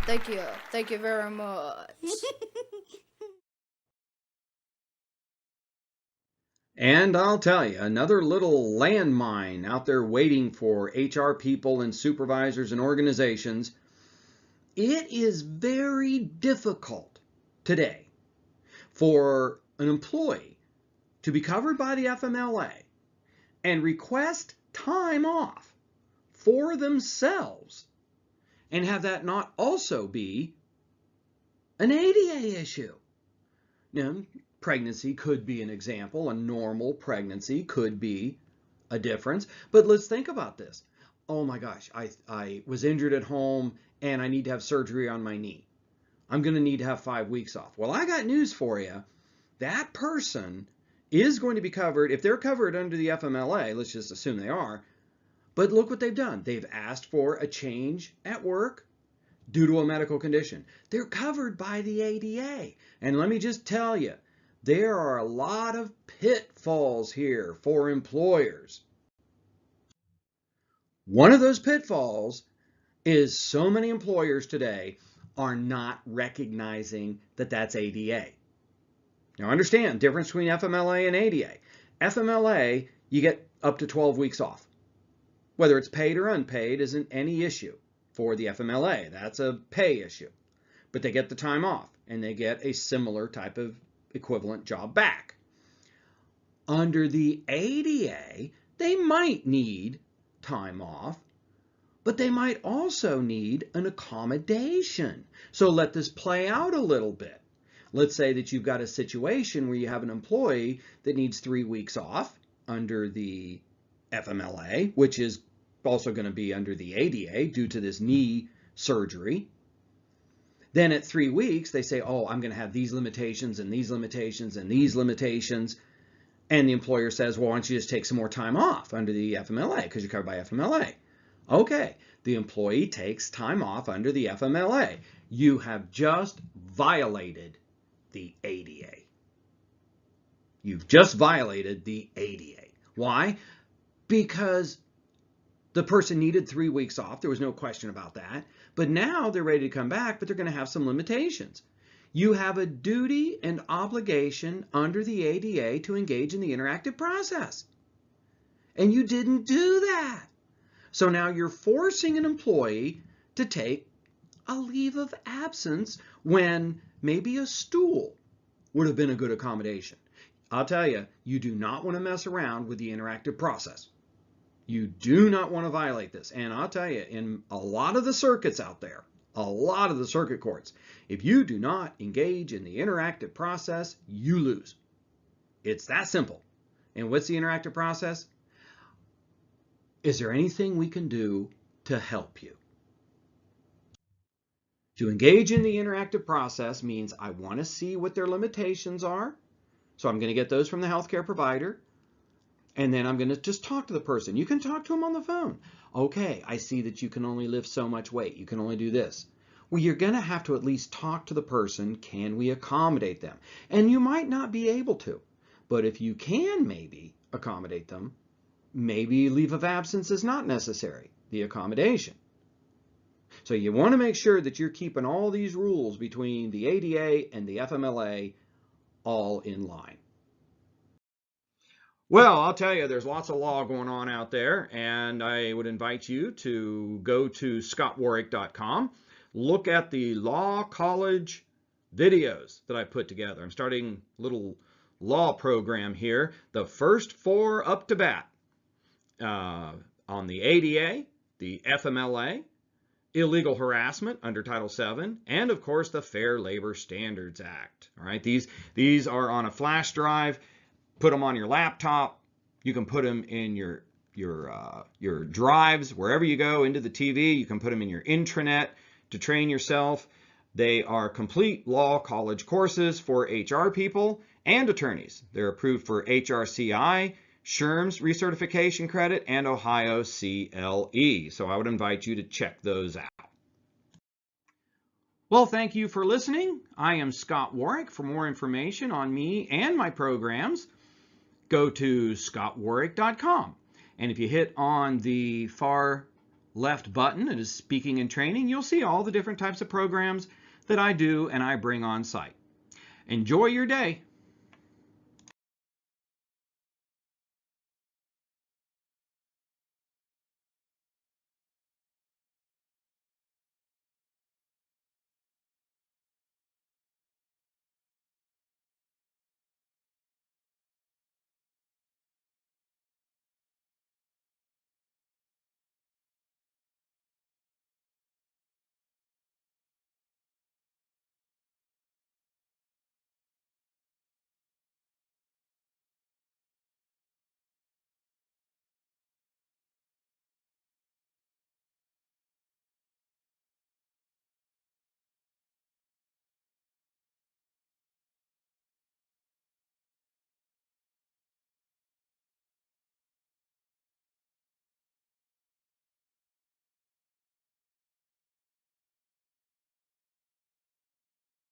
Thank you. Thank you very much. And I'll tell you, another little landmine out there waiting for HR people and supervisors and organizations. It is very difficult today for an employee to be covered by the FMLA and request time off for themselves and have that not also be an ADA issue. Now, pregnancy could be an example. A normal pregnancy could be a difference. But let's think about this. Oh my gosh, I was injured at home and I need to have surgery on my knee. I'm going to need to have 5 weeks off. Well, I got news for you. That person is going to be covered. If they're covered under the FMLA, let's just assume they are. But look what they've done. They've asked for a change at work due to a medical condition. They're covered by the ADA. And let me just tell you, there are a lot of pitfalls here for employers. One of those pitfalls is so many employers today are not recognizing that that's ADA. Now understand, difference between FMLA and ADA. FMLA, you get up to 12 weeks off. Whether it's paid or unpaid isn't any issue for the FMLA. That's a pay issue. But they get the time off and they get a similar type of equivalent job back. Under the ADA, they might need time off, but they might also need an accommodation. So let this play out a little bit. Let's say that you've got a situation where you have an employee that needs 3 weeks off under the FMLA, which is also going to be under the ADA due to this knee surgery. Then at 3 weeks, they say, oh, I'm going to have these limitations and these limitations and these limitations. And the employer says, well, why don't you just take some more time off under the FMLA because you're covered by FMLA. Okay, the employee takes time off under the FMLA. You have just violated the ADA. You've just violated the ADA. Why? Because the person needed 3 weeks off. There was no question about that. But now they're ready to come back, but they're going to have some limitations. You have a duty and obligation under the ADA to engage in the interactive process. And you didn't do that. So now you're forcing an employee to take a leave of absence when maybe a stool would have been a good accommodation. I'll tell you, you do not want to mess around with the interactive process. You do not want to violate this. And I'll tell you, in a lot of the circuits out there, a lot of the circuit courts, if you do not engage in the interactive process, you lose. It's that simple. And what's the interactive process? Is there anything we can do to help you? To engage in the interactive process means I want to see what their limitations are. So I'm going to get those from the healthcare provider. And then I'm going to just talk to the person. You can talk to them on the phone. Okay, I see that you can only lift so much weight. You can only do this. Well, you're going to have to at least talk to the person. Can we accommodate them? And you might not be able to. But if you can maybe accommodate them, maybe leave of absence is not necessary, the accommodation. So you want to make sure that you're keeping all these rules between the ADA and the FMLA all in line. Well, I'll tell you, there's lots of law going on out there, and I would invite you to go to scottwarrick.com, look at the law college videos that I put together. I'm starting a little law program here, the first 4 up to bat on the ADA, the FMLA, illegal harassment under Title VII, and of course the Fair Labor Standards Act. All right, these are on a flash drive. Put them on your laptop. You can put them in your drives wherever you go, into the TV. You can put them in your intranet to train yourself. They are complete law college courses for HR people and attorneys. They're approved for HRCI, SHRM's recertification credit, and Ohio CLE. So I would invite you to check those out. Well, thank you for listening. I am Scott Warrick. For more information on me and my programs, go to scottwarrick.com. And if you hit on the far left button is speaking and training. You'll see all the different types of programs that I do and I bring on site. Enjoy your day.